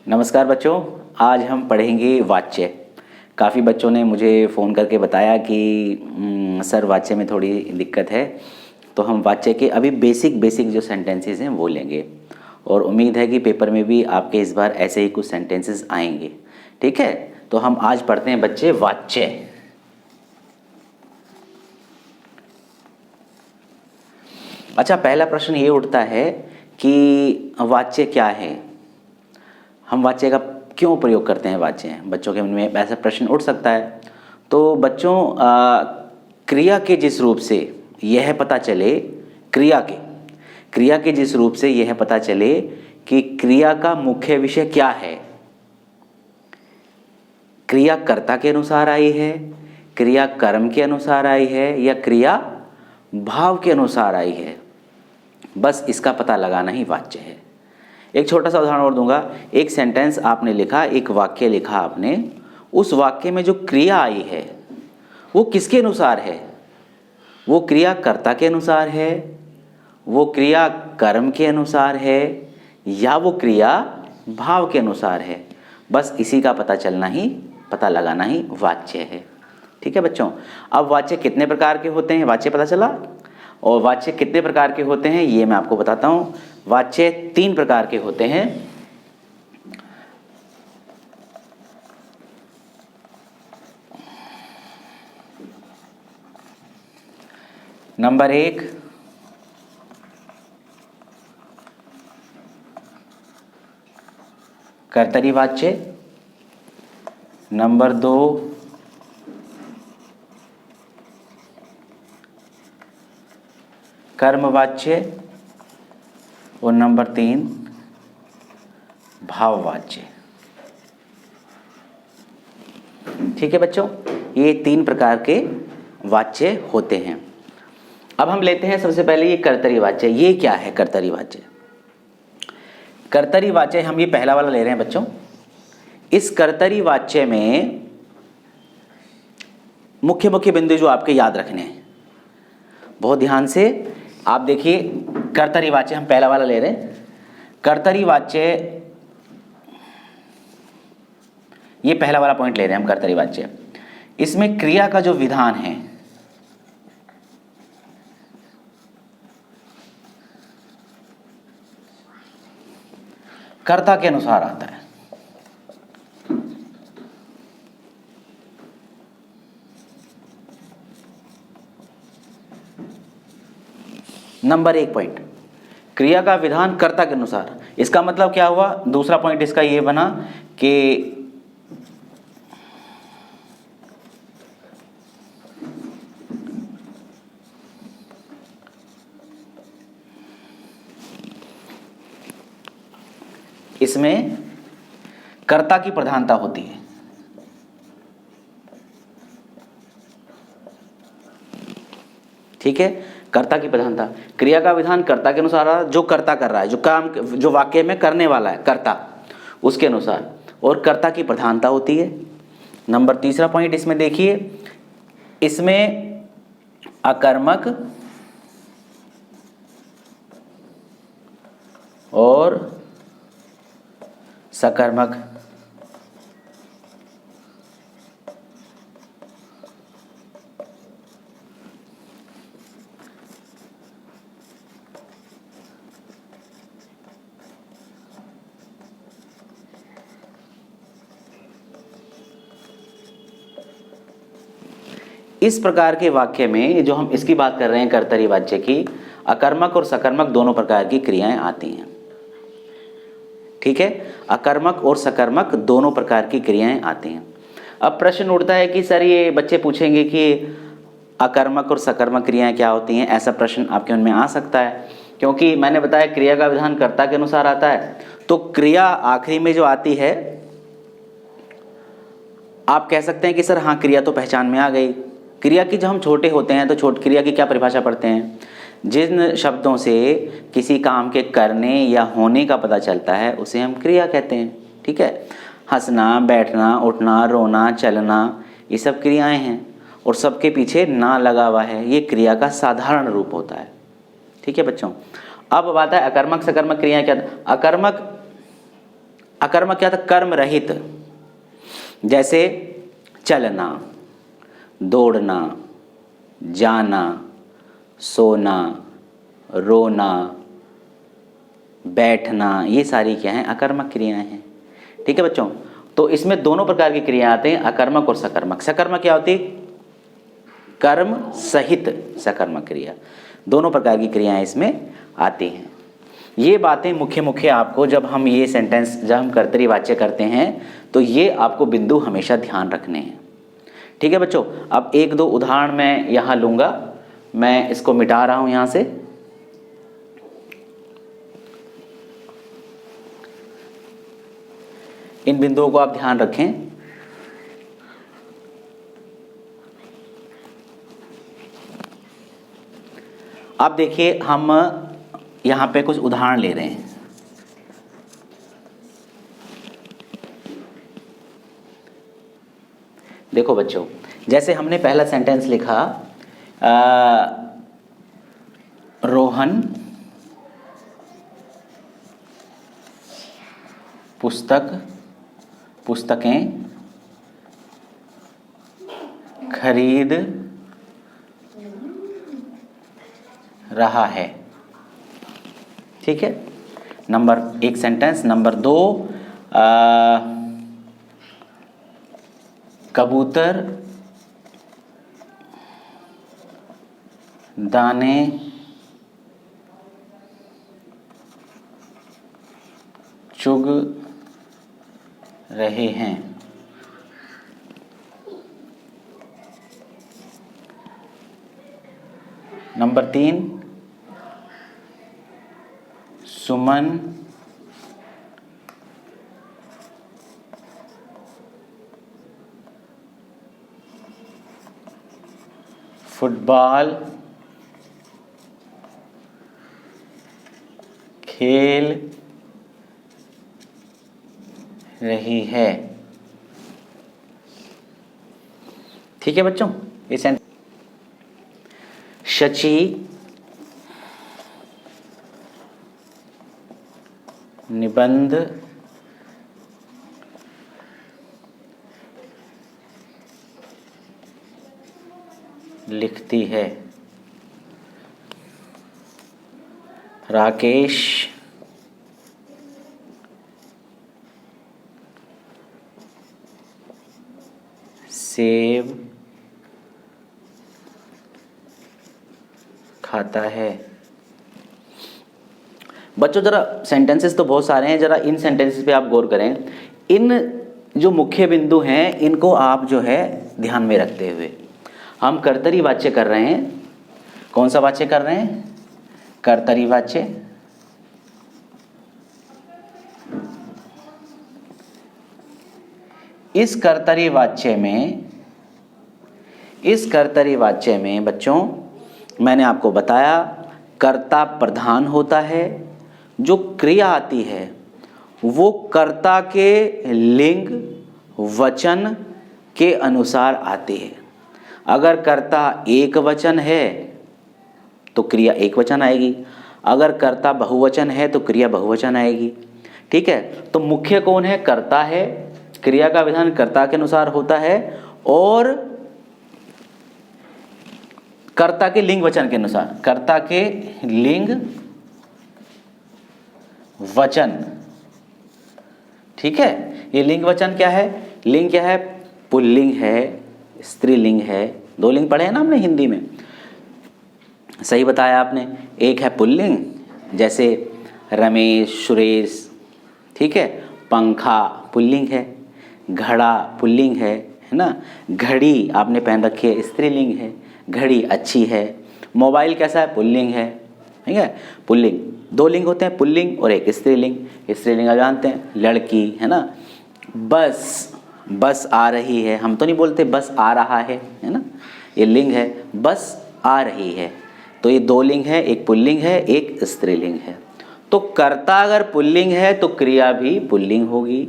नमस्कार बच्चों, आज हम पढ़ेंगे वाच्य। काफ़ी बच्चों ने मुझे फ़ोन करके बताया कि सर वाच्य में थोड़ी दिक्कत है, तो हम वाच्य के अभी बेसिक जो सेंटेंसेस हैं वो लेंगे और उम्मीद है कि पेपर में भी आपके इस बार ऐसे ही कुछ सेंटेंसेस आएंगे। ठीक है, तो हम आज पढ़ते हैं बच्चे वाच्य। अच्छा, पहला प्रश्न ये उठता है कि वाच्य क्या है, हम वाच्य का क्यों प्रयोग करते हैं। वाच्य बच्चों के मन में ऐसा प्रश्न उठ सकता है। तो बच्चों, क्रिया के जिस रूप से यह पता चले, क्रिया के जिस रूप से यह पता चले कि क्रिया का मुख्य विषय क्या है, क्रिया कर्ता के अनुसार आई है, क्रिया कर्म के अनुसार आई है या क्रिया भाव के अनुसार आई है, बस इसका पता लगाना ही वाच्य है। एक छोटा सा उदाहरण और दूंगा। एक सेंटेंस आपने लिखा, एक वाक्य लिखा आपने, उस वाक्य में जो क्रिया आई है वो किसके अनुसार है? वो क्रिया कर्ता के अनुसार है, वो क्रिया कर्म के अनुसार है या वो क्रिया भाव के अनुसार है, बस इसी का पता लगाना ही वाच्य है। ठीक है बच्चों, अब वाच्य कितने प्रकार के होते हैं, वाच्य पता चला। और वाच्य कितने प्रकार के होते हैं ये मैं आपको बताता हूं। वाच्य 3 प्रकार के होते हैं। नंबर 1, कर्तरी वाच्य। नंबर 2, कर्मवाच्य। और नंबर 3, भाववाच्य। ठीक है बच्चों, ये 3 प्रकार के वाच्य होते हैं। अब हम लेते हैं सबसे पहले ये कर्तरी वाच्य। ये क्या है कर्तरी वाच्य? कर्तरी वाच्य हम ये पहला वाला ले रहे हैं बच्चों। इस कर्तरी वाच्य में मुख्य बिंदु जो आपके याद रखने हैं, बहुत ध्यान से आप देखिए। कर्तरी वाच्य हम पहला वाला ले रहे हैं। कर्तरी वाच्य, ये पहला वाला पॉइंट ले रहे हैं हम, कर्तरी वाच्य। इसमें क्रिया का जो विधान है, कर्ता के अनुसार आता है। नंबर 1 पॉइंट, क्रिया का विधान कर्ता के अनुसार। इसका मतलब क्या हुआ? दूसरा पॉइंट इसका ये बना कि इसमें कर्ता की प्रधानता होती है। ठीक है, कर्ता की प्रधानता। क्रिया का विधान कर्ता के अनुसार, जो कर्ता कर रहा है, जो काम, जो वाक्य में करने वाला है कर्ता, उसके अनुसार, और कर्ता की प्रधानता होती है। नंबर 3 पॉइंट इसमें देखिए, इसमें अकर्मक और सकर्मक इस प्रकार के वाक्य में, जो हम इसकी बात कर रहे हैं कर्तरी वाच्य की, अकर्मक और सकर्मक दोनों प्रकार की क्रियाएं आती हैं। ठीक है, अकर्मक और सकर्मक दोनों प्रकार की क्रियाएं आती हैं। अब प्रश्न उठता है कि सर, ये बच्चे पूछेंगे कि अकर्मक और सकर्मक क्रियाएं क्या होती हैं। ऐसा प्रश्न आपके मन में आ सकता है, क्योंकि मैंने बताया क्रिया का विधान कर्ता के अनुसार आता है। तो क्रिया आखिरी में जो आती है, आप कह सकते हैं कि सर हाँ, क्रिया तो पहचान में आ गई। क्रिया की, जब हम छोटे होते हैं तो क्रिया की क्या परिभाषा पढ़ते हैं? जिन शब्दों से किसी काम के करने या होने का पता चलता है उसे हम क्रिया कहते हैं। ठीक है, हंसना, बैठना, उठना, रोना, चलना, ये सब क्रियाएं हैं और सबके पीछे ना लगा हुआ है, ये क्रिया का साधारण रूप होता है। ठीक है बच्चों, अब बात है अकर्मक सकर्मक क्रियाएं क्या। अकर्मक क्या था? कर्म रहित, जैसे चलना, दौड़ना, जाना, सोना, रोना, बैठना, ये सारी क्या हैं? अकर्मक क्रियाएं हैं। ठीक है बच्चों, तो इसमें दोनों प्रकार की क्रियाएं आते हैं, अकर्मक और सकर्मक। सकर्मक क्या होती? कर्म सहित सकर्मक क्रिया। दोनों प्रकार की क्रियाएं इसमें आती हैं। ये बातें मुख्य मुख्य आपको, जब हम ये सेंटेंस, जब हम कर्तरी वाच्य करते हैं तो ये आपको बिंदु हमेशा ध्यान रखने हैं। ठीक है बच्चों, अब एक दो उदाहरण मैं यहाँ लूँगा, मैं इसको मिटा रहा हूँ यहाँ से। इन बिंदुओं को आप ध्यान रखें। अब देखिए, हम यहाँ पे कुछ उदाहरण ले रहे हैं। देखो बच्चों, जैसे हमने पहला सेंटेंस लिखा, रोहन पुस्तकें खरीद रहा है। ठीक है, नंबर एक सेंटेंस। नंबर दो, कबूतर दाने चुग रहे हैं। नंबर तीन, सुमन फुटबॉल खेल रही है। ठीक है बच्चों, ये सेंटेंस। शची निबंध लिखती है। राकेश सेब खाता है। बच्चों जरा सेंटेंसेस तो बहुत सारे हैं, जरा इन सेंटेंसेस पे आप गौर करें। इन जो मुख्य बिंदु हैं इनको आप जो है ध्यान में रखते हुए, हम कर्तरी वाच्य कर रहे हैं। कौन सा वाच्य कर रहे हैं? कर्तरी वाच्य। इस कर्तरी वाच्य में बच्चों मैंने आपको बताया, कर्ता प्रधान होता है। जो क्रिया आती है वो कर्ता के लिंग वचन के अनुसार आती है। अगर कर्ता एक वचन है तो क्रिया एक वचन आएगी, अगर कर्ता बहुवचन है तो क्रिया बहुवचन आएगी। ठीक है, तो मुख्य कौन है? कर्ता है। क्रिया का विधान कर्ता के अनुसार होता है और कर्ता के लिंग वचन के अनुसार, कर्ता के लिंग वचन। ठीक है, ये लिंग वचन क्या है? लिंग क्या है? पुल्लिंग है, स्त्रीलिंग है। दो लिंग पढ़े हैं ना हमने हिंदी में, सही बताया आपने। एक है पुल्लिंग, जैसे रमेश, सुरेश। ठीक है, पंखा पुल्लिंग है, घड़ा पुल्लिंग है ना। घड़ी आपने पहन रखी है, स्त्रीलिंग है, घड़ी अच्छी है। मोबाइल कैसा है? पुल्लिंग है। ठीक है, पुल्लिंग। दो लिंग होते हैं, पुल्लिंग और एक स्त्रीलिंग। स्त्रीलिंग आप जानते हैं, लड़की है ना। बस आ रही है, हम तो नहीं बोलते बस आ रहा है ना, ये लिंग है। बस आ रही है, तो ये दो लिंग है, एक पुल्लिंग है, एक स्त्रीलिंग है। तो कर्ता अगर पुल्लिंग है तो क्रिया भी पुल्लिंग होगी,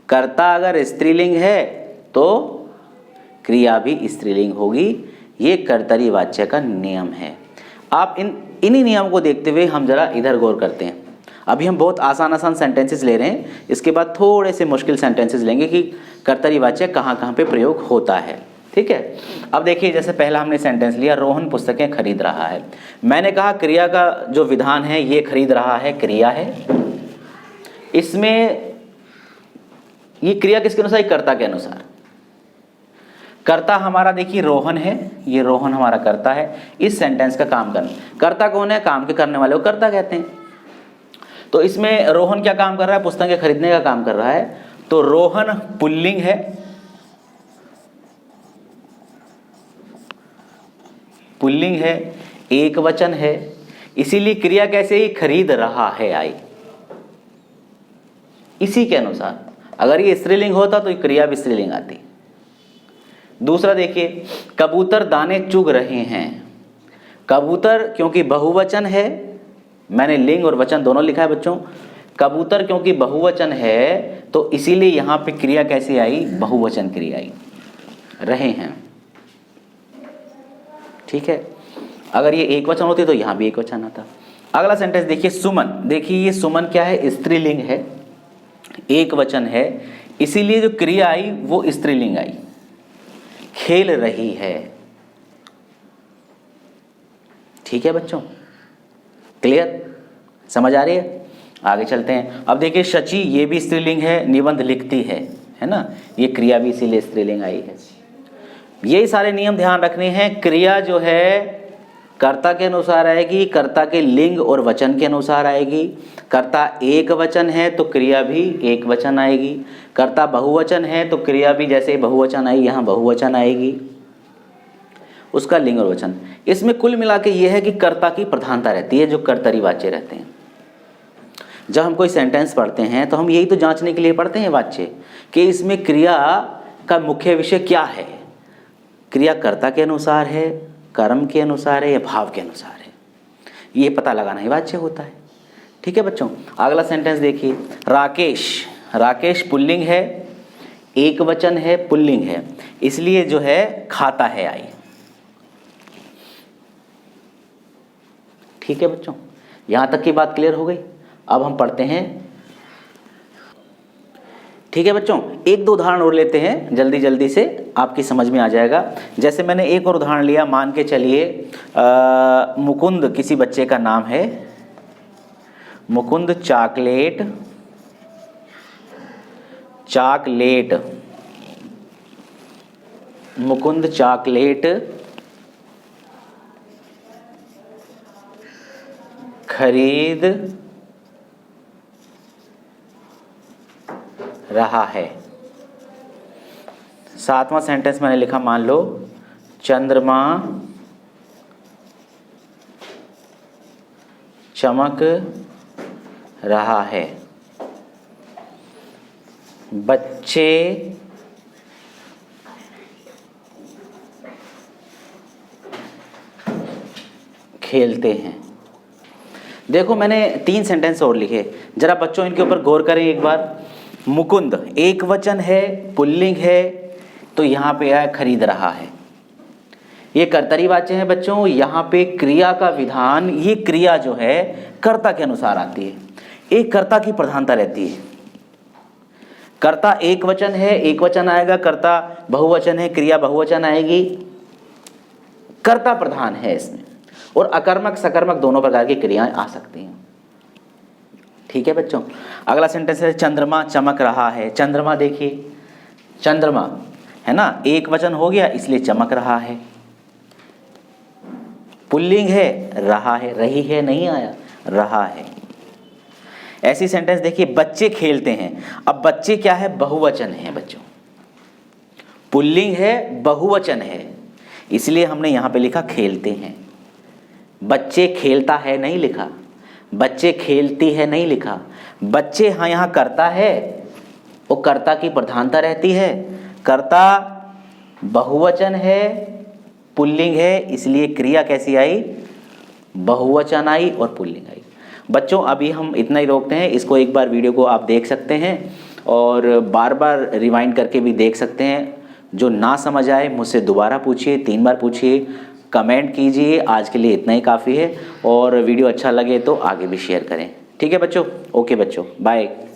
कर्ता अगर स्त्रीलिंग है तो क्रिया भी स्त्रीलिंग होगी। ये कर्तरी वाच्य का नियम है। आप इन्हीं नियम को देखते हुए हम जरा इधर गौर करते हैं। अभी हम बहुत आसान आसान सेंटेंसेस ले रहे हैं, इसके बाद थोड़े से मुश्किल सेंटेंसेस लेंगे कि कर्तरी वाच्य कहाँ कहाँ पे प्रयोग होता है। ठीक है, अब देखिए जैसे पहला हमने सेंटेंस लिया, रोहन पुस्तकें खरीद रहा है। मैंने कहा क्रिया का जो विधान है ये खरीद रहा है क्रिया है। इसमें ये क्रिया किसके अनुसार? कर्ता के अनुसार। कर्ता हमारा देखिए रोहन है, ये रोहन हमारा कर्ता है। इस सेंटेंस का काम करना, कर्ता कौन है? काम के करने वाले को कर्ता कहते हैं। तो इसमें रोहन क्या काम कर रहा है? पुस्तकें खरीदने का काम कर रहा है। तो रोहन पुल्लिंग है, पुल्लिंग है, एक वचन है, इसीलिए क्रिया कैसे ही? खरीद रहा है आई। इसी के अनुसार अगर ये स्त्रीलिंग होता तो क्रिया भी स्त्रीलिंग आती। दूसरा देखिए, कबूतर दाने चुग रहे हैं। कबूतर क्योंकि बहुवचन है, मैंने लिंग और वचन दोनों लिखा है बच्चों। कबूतर क्योंकि बहुवचन है तो इसीलिए यहां पे क्रिया कैसे आई? बहुवचन क्रिया आई, रहे हैं। ठीक है, अगर ये एक वचन होती तो यहां भी एक वचन आता। अगला सेंटेंस देखिए, सुमन। देखिए ये सुमन क्या है? स्त्रीलिंग है, एक वचन है, इसीलिए जो क्रिया आई वो स्त्रीलिंग आई। खेल रही है। ठीक है बच्चों, क्लियर? समझ आ रही है? आगे चलते हैं। अब देखिए शची, ये भी स्त्रीलिंग है, निबंध लिखती है ना, ये क्रिया भी इसीलिए स्त्रीलिंग आई है। यही सारे नियम ध्यान रखने हैं। क्रिया जो है कर्ता के अनुसार आएगी, कर्ता के लिंग और वचन के अनुसार आएगी। कर्ता एक वचन है तो क्रिया भी एक वचन आएगी। कर्ता बहुवचन है तो क्रिया भी जैसे बहुवचन आई यहाँ बहुवचन आएगी, उसका लिंग और वचन। इसमें कुल मिला के ये है कि कर्ता की प्रधानता रहती है, जो कर्तरी वाच्य रहते हैं। जब हम कोई सेंटेंस पढ़ते हैं तो हम यही तो जांचने के लिए पढ़ते हैं वाच्य, कि इसमें क्रिया का मुख्य विषय क्या है। क्रिया कर्ता के अनुसार है, कर्म के अनुसार है या भाव के अनुसार है, ये पता लगाना ही वाच्य होता है। ठीक है बच्चों, अगला सेंटेंस देखिए, राकेश। राकेश पुल्लिंग है, एक वचन है, पुल्लिंग है, इसलिए जो है खाता है आई। ठीक है बच्चों, यहां तक की बात क्लियर हो गई। अब हम पढ़ते हैं। ठीक है बच्चों, एक दो उदाहरण और लेते हैं, जल्दी जल्दी से आपकी समझ में आ जाएगा। जैसे मैंने एक और उदाहरण लिया, मान के चलिए मुकुंद किसी बच्चे का नाम है, Mukund chocolate chocolate Mukund chocolate खरीद रहा है। सातवां सेंटेंस मैंने लिखा, मान लो चंद्रमा चमक रहा है। बच्चे खेलते हैं। देखो मैंने 3 सेंटेंस और लिखे, जरा बच्चों इनके ऊपर गौर करें एक बार। मुकुंद एक वचन है, पुल्लिंग है, तो यहाँ पे आया खरीद रहा है, ये कर्तरी वाच्य है बच्चों। यहाँ पे क्रिया का विधान, ये क्रिया जो है कर्ता के अनुसार आती है, एक कर्ता की प्रधानता रहती है। कर्ता एक वचन है, एक वचन आएगा, कर्ता बहुवचन है, क्रिया बहुवचन आएगी, कर्ता प्रधान है इसमें। और अकर्मक सकर्मक दोनों प्रकार की क्रियाएं आ सकती हैं। ठीक है बच्चों, अगला सेंटेंस है चंद्रमा चमक रहा है। चंद्रमा देखिए, चंद्रमा है ना, एक वचन हो गया इसलिए चमक रहा है, पुल्लिंग है, रहा है, रही है नहीं आया, रहा है। ऐसी सेंटेंस देखिए, बच्चे खेलते हैं। अब बच्चे क्या है? बहुवचन है बच्चों, पुल्लिंग है, बहुवचन है, इसलिए हमने यहां पे लिखा खेलते हैं। बच्चे खेलता है नहीं लिखा, बच्चे खेलती है नहीं लिखा। बच्चे हाँ यहाँ करता है, वो कर्ता की प्रधानता रहती है, कर्ता बहुवचन है, पुल्लिंग है, इसलिए क्रिया कैसी आई? बहुवचन आई और पुल्लिंग आई। बच्चों अभी हम इतना ही रोकते हैं, इसको एक बार वीडियो को आप देख सकते हैं और बार बार रिवाइंड करके भी देख सकते हैं। जो ना समझ आए मुझसे दोबारा पूछिए, 3 बार पूछिए, कमेंट कीजिए। आज के लिए इतना ही काफ़ी है, और वीडियो अच्छा लगे तो आगे भी शेयर करें। ठीक है बच्चों, ओके बच्चों, बाय।